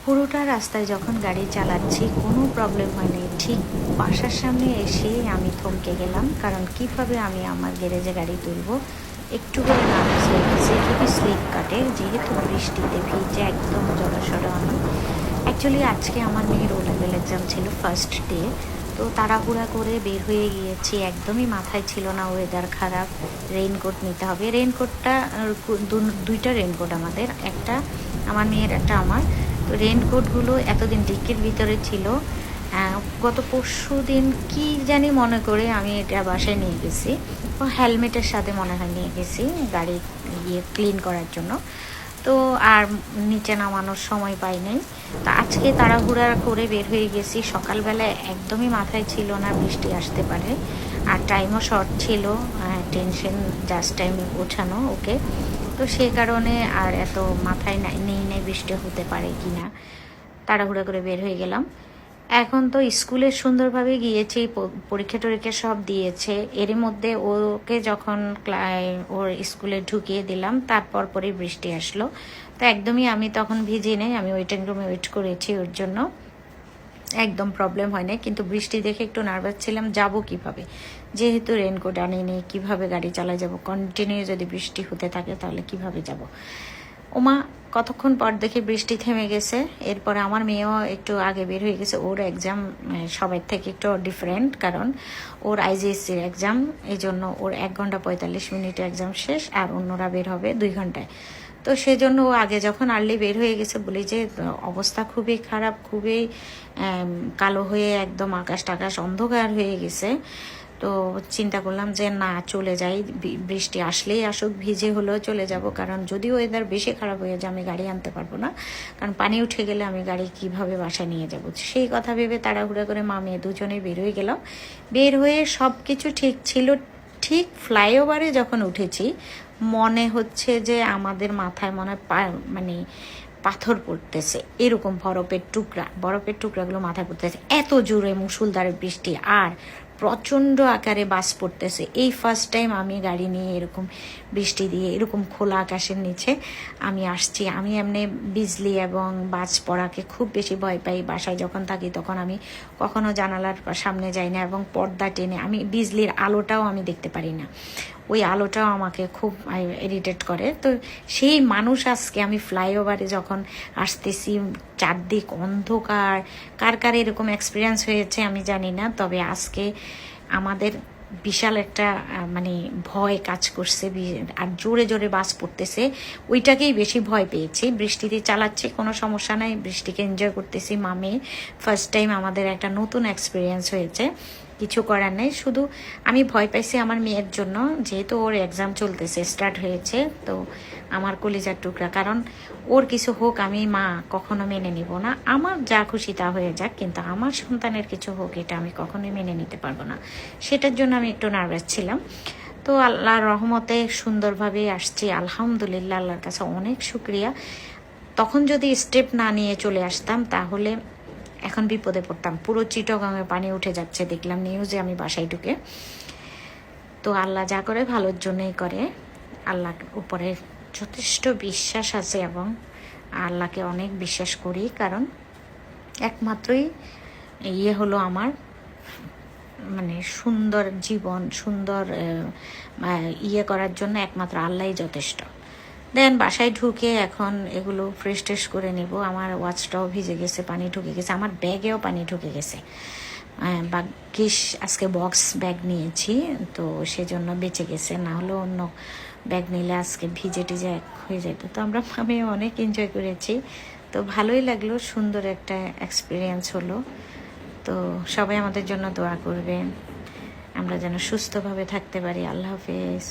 পুরোটা রাস্তায় যখন গাড়ি চালাচ্ছি কোনো প্রবলেম হয়নি। ঠিক বাসার সামনে এসে আমি থমকে গেলাম, কারণ কিভাবে আমি আমার গ্যারেজে গাড়ি তুলব একটু করে নার্ভাস হয়ে গেছি। খুবই স্লিপ কাটে, যেহেতু বৃষ্টিতে ভিজে একদম জড়সড় আমি। অ্যাকচুয়ালি আজকে আমার মেয়ের ও লেভেল এক্সাম ছিল, ফার্স্ট ডে। তো তাড়াহুড়া করে বের হয়ে গিয়েছি, একদমই মাথায় ছিল না ওয়েদার খারাপ, রেইনকোট নিতে হবে। রেইনকোটটা দুইটা রেইনকোট আমাদের, একটা আমার মেয়ের একটা আমার। তো রেইনকোটগুলো এতদিন ডিক্কির ভিতরে ছিল। গত পরশু দিন কি জানি মনে করে আমি এটা বাসায় নিয়ে গেছি, ও হেলমেটের সাথে মনে হয় নিয়ে গেছি গাড়ি ক্লিন করার জন্য। তো আর নিচে নামানোর সময় পাই নাই। তো আজকে তাড়াহুড়া করে বের হয়ে গেছি। সকালবেলায় একদমই মাথায় ছিল না বৃষ্টি আসতে পারে, আর টাইমও শর্ট ছিল, টেনশন জাস্ট টাইমে ওঠানো ওকে। তো সে কারণে আর এত মাথায় নেই বৃষ্টি হতে পারে কি না, তাড়াহুড়া করে বের হয়ে গেলাম। এখন তো স্কুলে সুন্দরভাবে গিয়েছি, পরীক্ষা টরীক্ষা সব দিয়েছে। এরই মধ্যে ওকে যখন ওর স্কুলে ঢুকিয়ে দিলাম, তারপর পরেই বৃষ্টি আসলো। তো একদমই আমি তখন ভিজি নেই, আমি ওয়েটিং রুমে ওয়েট করেছি ওর জন্য, একদম প্রবলেম হয় না। কিন্তু বৃষ্টি দেখে একটু নার্ভাস ছিলাম, যাব কিভাবে, যেহেতু রেনকোট আনিনি, কিভাবে গাড়ি চালায় যাব, কন্টিনিউ যদি বৃষ্টি হতে থাকে তাহলে কিভাবে যাব। ওমা, কতক্ষণ পর দেখে বৃষ্টি থেমে গেছে। এরপরে আমার মেয়েও একটু আগে বের হয়ে গেছে, ওর এক্সাম সবাই থেকে একটু ডিফারেন্ট, কারণ ওর আইজিএসসির এক্সাম, এই জন্য ওর 1 ঘন্টা 45 মিনিটে এক্সাম শেষ, আর অন্যরা বের হবে 2 ঘন্টায়। তো সেজন্য ও আগে যখন আর্লি বের হয়ে গেছে, বলি যে অবস্থা খুবই খারাপ, খুবই কালো হয়ে একদম আকাশ টাকাশ অন্ধকার হয়ে গেছে। তো চিন্তা করলাম যে না, চলে যাই, বৃষ্টি আসলেই আসুক, ভিজে হলেও চলে যাব, কারণ যদি ওয়েদার বেশি খারাপ হয়ে যায় আমি গাড়ি আনতে পারবো না, কারণ পানি উঠে গেলে আমি গাড়ি কিভাবে বাসায় নিয়ে যাব। সেই কথা ভেবে তাড়াহুড়া করে মা মেয়ে দুজনেই বের হয়ে গেলাম। বের হয়ে সব কিছু ঠিক ছিল, ঠিক ফ্লাইওভারে যখন উঠেছি মনে হচ্ছে যে আমাদের মাথায় মনে মানে পাথর পড়তেছে, এরকম বরফের টুকরাগুলো মাথায় পড়তেছে, এত জোরে মুষলধারে বৃষ্টি আর প্রচণ্ড আকারে বাস পড়তেছে। এই ফার্স্ট টাইম আমি গাড়ি নিয়ে এরকম বৃষ্টি দিয়ে এরকম খোলা আকাশের নিচে আমি আসছি। আমি এমনি বিজলি এবং বাজ পড়াকে খুব বেশি ভয় পাই। বাসায় যখন থাকি তখন আমি কখনো জানালার সামনে যাই না, এবং পর্দা টেনে, আমি বিজলির আলোটাও আমি দেখতে পারি না, ওই আলোটাও আমাকে খুব ইরিটেট করে। তো সেই মানুষ আজকে আমি ফ্লাইওভারে যখন আসতেছি, চারদিক অন্ধকার, কার কার এরকম এক্সপিরিয়েন্স হয়েছে আমি জানি না, তবে আজকে আমাদের বিশাল একটা মানে ভয় কাজ করছে, আর জোরে জোরে বাস পড়তেছে, ওইটাকেই বেশি ভয় পেয়েছি। বৃষ্টিতে চালাচ্ছি, কোনো সমস্যা নাই, বৃষ্টিকে এনজয় করতেছি। মামে ফার্স্ট টাইম আমাদের একটা নতুন এক্সপিরিয়েন্স হয়েছে, কিছু করার নেই। শুধু আমি ভয় পাইছি আমার মেয়ের জন্য, যেহেতু ওর এক্সাম চলতেছে, স্টার্ট হয়েছে। তো আমার কলিজার টুকরা, কারণ ওর কিছু হোক আমি মা কখনো মেনে নিব না, আমার যা খুশি তা হয়ে যাক, কিন্তু আমার সন্তানের কিছু হোক এটা আমি কখনোই মেনে নিতে পারবো না। সেটার জন্য আমি একটু নার্ভাস ছিলাম। তো আল্লাহর রহমতে সুন্দরভাবে আসছি, আলহামদুলিল্লাহ, আল্লাহর কাছে অনেক শুক্রিয়া। তখন যদি স্টেপ না নিয়ে চলে আসতাম তাহলে এখন বিপদে পড়তাম। পুরো চিটগাঙে পানি উঠে যাচ্ছে দেখলাম নিউজে আমি বাসায় ঢুকে। তো আল্লাহ যা করে ভালোর জন্যই করে, আল্লাহর উপরে যথেষ্ট বিশ্বাস আছে, এবং আল্লাহকে অনেক বিশ্বাস করি, কারণ একমাত্রই হলো আমার মানে সুন্দর জীবন, সুন্দর করার জন্য একমাত্র আল্লাহই যথেষ্ট। দেন বাসায় ঢুকে এখন এগুলো ফ্রেশ ট্রেশ করে নেব। আমার ওয়াচটাও ভিজে গেছে, পানি ঢুকে গেছে, আমার ব্যাগেও পানি ঢুকে গেছে। ভাগ্যিস আজকে বক্স ব্যাগ নিয়েছি, তো সেজন্য বেঁচে গেছে, না হলে অন্য ব্যাগ নিলে আজকে ভিজে টিজে এক হয়ে যেত। তো আমি অনেক এনজয় করেছি, তো ভালোই লাগলো, সুন্দর একটা এক্সপিরিয়েন্স হলো। তো সবাই আমাদের জন্য দোয়া করবেন, আমরা যেন সুস্থভাবে থাকতে পারি। আল্লাহ হাফেজ।